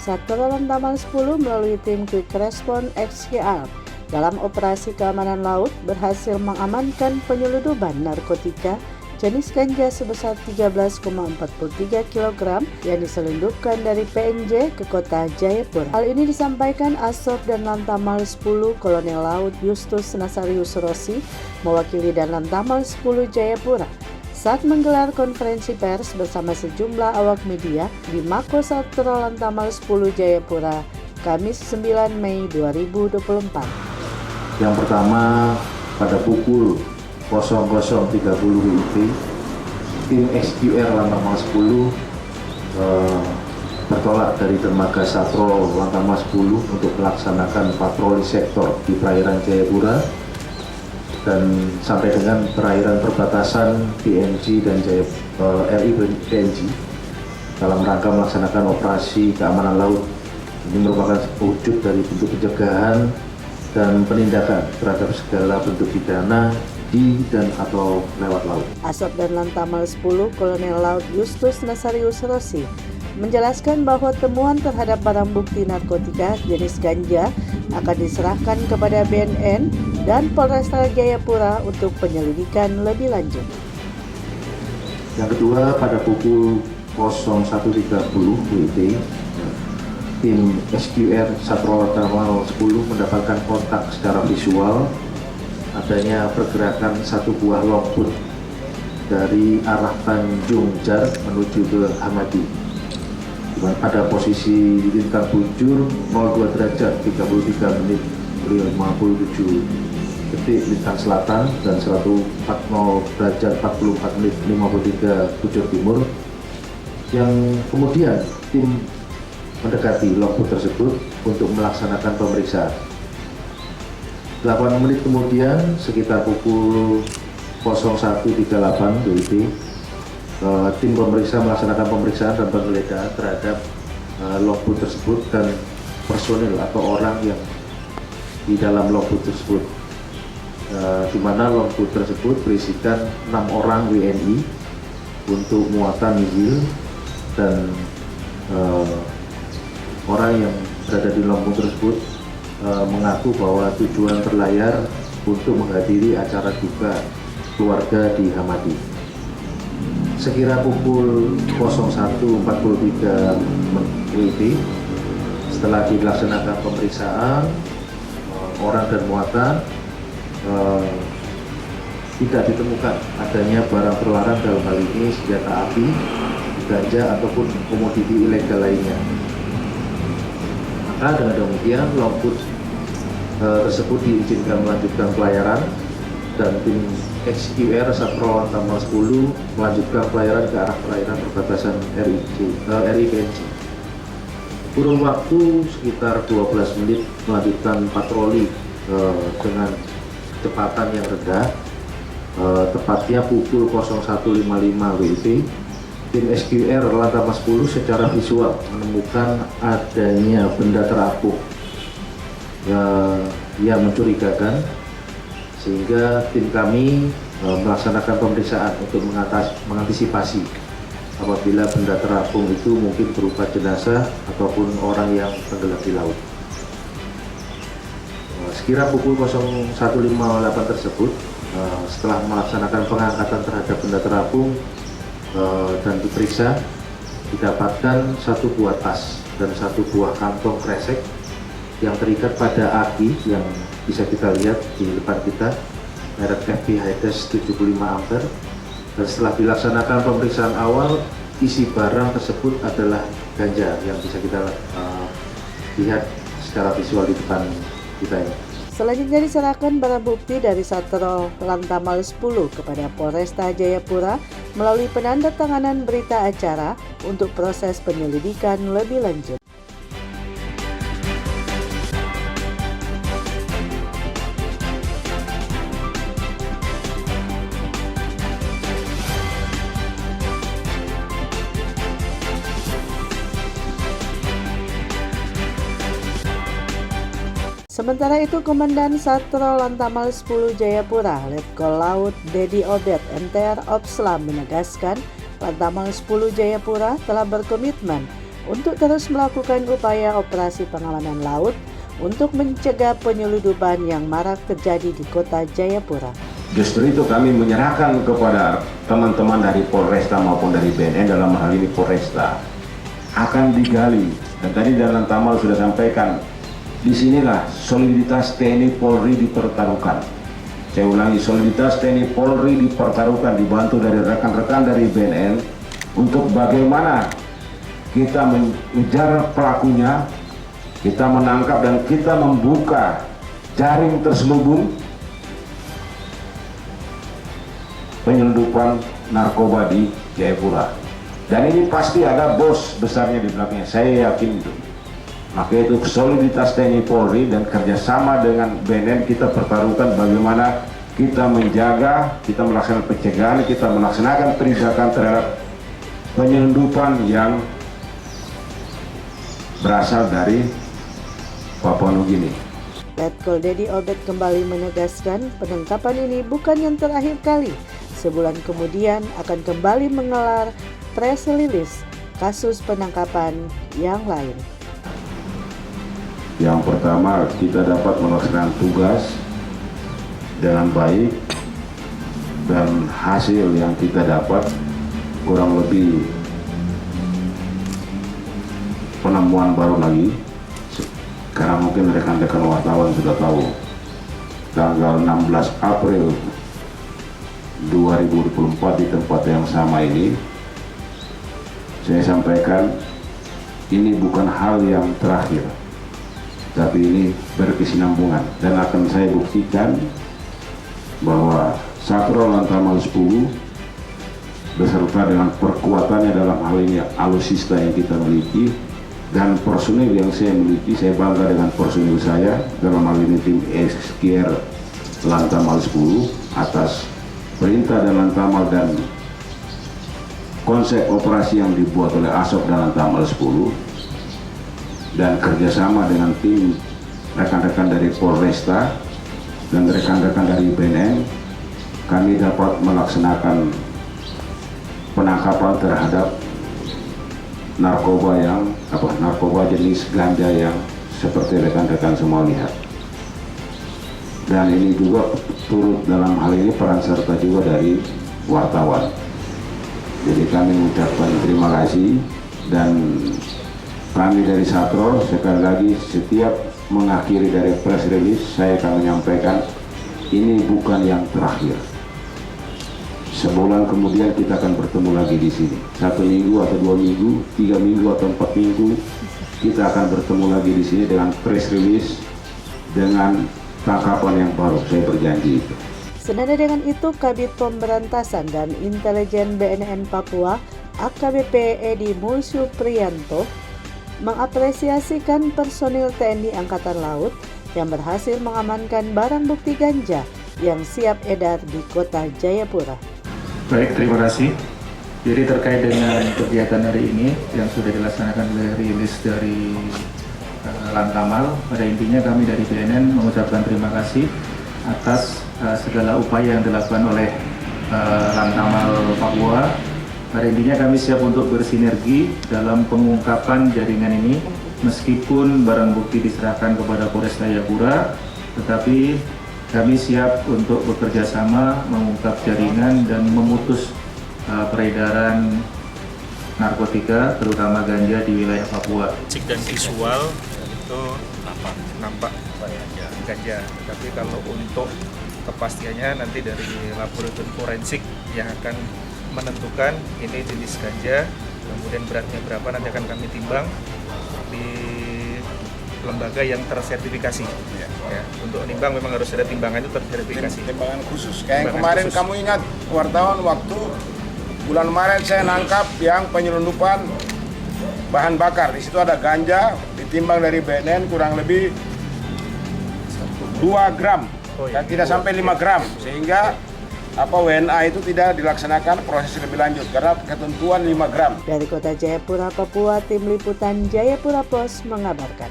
Satpol Lantamal 10 melalui tim Quick Response XKR dalam operasi keamanan laut berhasil mengamankan penyeludupan narkotika jenis ganja sebesar 13,43 kg yang diselundupkan dari PNJ ke kota Jayapura. Hal ini disampaikan Asop dan Lantamal 10 Kolonel Laut Justus Nasarius Rossi mewakili dan Lantamal 10 Jayapura saat menggelar konferensi pers bersama sejumlah awak media di Mako Satpol Lantamal 10 Jayapura, Kamis 9 Mei 2024. Yang pertama, pada pukul 00.30 WIB, tim XQR Lantamal 10 bertolak dari dermaga Satpol Lantamal 10 untuk melaksanakan patroli sektor di perairan Jayapura dan sampai dengan perairan perbatasan PNG dan RI PNG dalam rangka melaksanakan operasi keamanan laut. Ini merupakan wujud dari bentuk pencegahan dan penindakan terhadap segala bentuk pidana di dan atau lewat laut. Asop dan Lantamal 10 Kolonel Laut Justus Nasarius Rossi menjelaskan bahwa temuan terhadap barang bukti narkotika jenis ganja akan diserahkan kepada BNN dan Polresta Jayapura untuk penyelidikan lebih lanjut. Yang kedua, pada pukul 01.30 WIB, tim SQR Satpol Lantamal 10 mendapatkan kontak secara visual adanya pergerakan satu buah longboat dari arah Tanjung Jar menuju ke Hamadi. Pada posisi lintang bujur 02 derajat 33 menit 57 detik lintang selatan dan 140 derajat 44 menit 53 bujur timur, yang kemudian tim mendekati logboat tersebut untuk melaksanakan pemeriksaan. 8 menit kemudian, sekitar pukul 01.38 WIB, tim pemeriksa melaksanakan pemeriksaan dan penggeledahan terhadap logboat tersebut dan personil atau orang yang di dalam logboat tersebut, di mana logboat tersebut berisikan 6 orang WNI untuk muatan nihil dan orang yang berada di logboat tersebut mengaku bahwa tujuan berlayar untuk menghadiri acara duka keluarga di Hamadi. Sekira pukul 01.43 WIB, setelah dilaksanakan pemeriksaan orang dan muatan, tidak ditemukan adanya barang terlarang, dalam hal ini senjata api, ganja ataupun komoditi ilegal lainnya. Maka dengan demikian logboat tersebut diizinkan melanjutkan pelayaran dan tim XQR Satpol Lantamal 10 melanjutkan pelayaran ke arah perairan perbatasan RI PNG. Kurun waktu sekitar 12 menit melanjutkan patroli dengan kecepatan yang rendah. Tepatnya pukul 01.55 WIB, tim SQR Lantamal 10 secara visual menemukan adanya benda terapung yang mencurigakan, sehingga tim kami melaksanakan pemeriksaan untuk mengantisipasi apabila benda terapung itu mungkin berupa jenazah ataupun orang yang tenggelam di laut. Sekira pukul 01.58 tersebut, setelah melaksanakan pengangkatan terhadap benda terapung dan diperiksa, didapatkan satu buah tas dan satu buah kantong kresek yang terikat pada aki yang bisa kita lihat di depan kita, merek FB Hides 75 ampere. Dan setelah dilaksanakan pemeriksaan awal, isi barang tersebut adalah ganja yang bisa kita lihat secara visual di depan kita ini. Selanjutnya diserahkan barang bukti dari Satpol Lantamal 10 kepada Polresta Jayapura melalui penandatanganan berita acara untuk proses penyelidikan lebih lanjut. Sementara itu, Komandan Satpol Lantamal 10 Jayapura, Letkol Laut Dedi Obed MTR Opslam menegaskan Lantamal 10 Jayapura telah berkomitmen untuk terus melakukan upaya operasi pengamanan laut untuk mencegah penyeludupan yang marak terjadi di kota Jayapura. Justru itu kami menyerahkan kepada teman-teman dari Polresta maupun dari BNN, dalam hal ini Polresta, akan digali. Dan tadi dalam Tamal sudah sampaikan, disinilah soliditas TNI Polri dipertaruhkan. Saya ulangi, soliditas TNI Polri dipertaruhkan, dibantu dari rekan-rekan dari BNN untuk bagaimana kita mengejar pelakunya, kita menangkap dan kita membuka jaring terselubung penyelundupan narkoba di Jayapura. Dan ini pasti ada bos besarnya di belakangnya, saya yakin itu. Maka itu soliditas TNI Polri dan kerjasama dengan BNN kita pertaruhkan bagaimana kita menjaga, kita melaksanakan pencegahan, kita melaksanakan penindakan terhadap penyelundupan yang berasal dari Papua Nugini. Letkol Dedi Obed kembali menegaskan penangkapan ini bukan yang terakhir kali. Sebulan kemudian akan kembali menggelar press release kasus penangkapan yang lain. Yang pertama, kita dapat melaksanakan tugas dengan baik dan hasil yang kita dapat kurang lebih penemuan baru lagi, karena mungkin rekan-rekan wartawan sudah tahu, tanggal 16 April 2024 di tempat yang sama ini saya sampaikan ini bukan hal yang terakhir, tapi ini berkesinambungan dan akan saya buktikan bahwa Satpol Lantamal 10 beserta dengan perkuatannya dalam hal ini alutsista yang kita miliki dan personil yang saya miliki, saya bangga dengan personil saya dalam hal ini tim XKR Lantamal 10 atas perintah dan Lantamal dan konsep operasi yang dibuat oleh ASOK dan Lantamal 10 dan kerjasama dengan tim rekan-rekan dari Polresta dan rekan-rekan dari BNN, kami dapat melaksanakan penangkapan terhadap narkoba jenis ganja yang seperti rekan-rekan semua lihat. Dan ini juga turut dalam hal ini peran serta juga dari wartawan. Jadi kami mengucapkan terima kasih dan kami dari Satpol sekali lagi setiap mengakhiri dari press release saya akan menyampaikan ini bukan yang terakhir. Sebulan kemudian kita akan bertemu lagi di sini. 1 minggu atau 2 minggu, 3 minggu atau 4 minggu kita akan bertemu lagi di sini dengan press release dengan tangkapan yang baru. Saya berjanji itu. Senada dengan itu, Kabid Pemberantasan dan Intelijen BNN Papua AKBP Edi Mulsu Priyanto mengapresiasikan personil TNI Angkatan Laut yang berhasil mengamankan barang bukti ganja yang siap edar di kota Jayapura. Baik, terima kasih. Jadi terkait dengan kegiatan hari ini yang sudah dilaksanakan oleh rilis dari Lantamal, pada intinya kami dari BNN mengucapkan terima kasih atas segala upaya yang dilakukan oleh Lantamal Papua. Pada intinya kami siap untuk bersinergi dalam pengungkapan jaringan ini, meskipun barang bukti diserahkan kepada Polresta Jayapura, tetapi kami siap untuk bekerja sama mengungkap jaringan dan memutus peredaran narkotika, terutama ganja di wilayah Papua. Cik dan visual itu nampak ganja, tapi kalau untuk kepastiannya nanti dari laboratorium forensik yang akan menentukan ini jenis ganja, kemudian beratnya berapa nanti akan kami timbang di lembaga yang tersertifikasi. Ya, untuk nimbang memang harus ada timbangan itu tersertifikasi. Timbangan khusus. Kayak Timbangan kemarin khusus. kamu ingat wartawan waktu bulan Maret saya nangkap yang penyelundupan bahan bakar. Di situ ada ganja ditimbang dari BNN kurang lebih 2 gram. Dan tidak sampai 5 gram sehingga WNA itu tidak dilaksanakan proses lebih lanjut karena ketentuan 5 gram. Dari kota Jayapura, Papua, Tim Liputan Jayapura Post mengabarkan.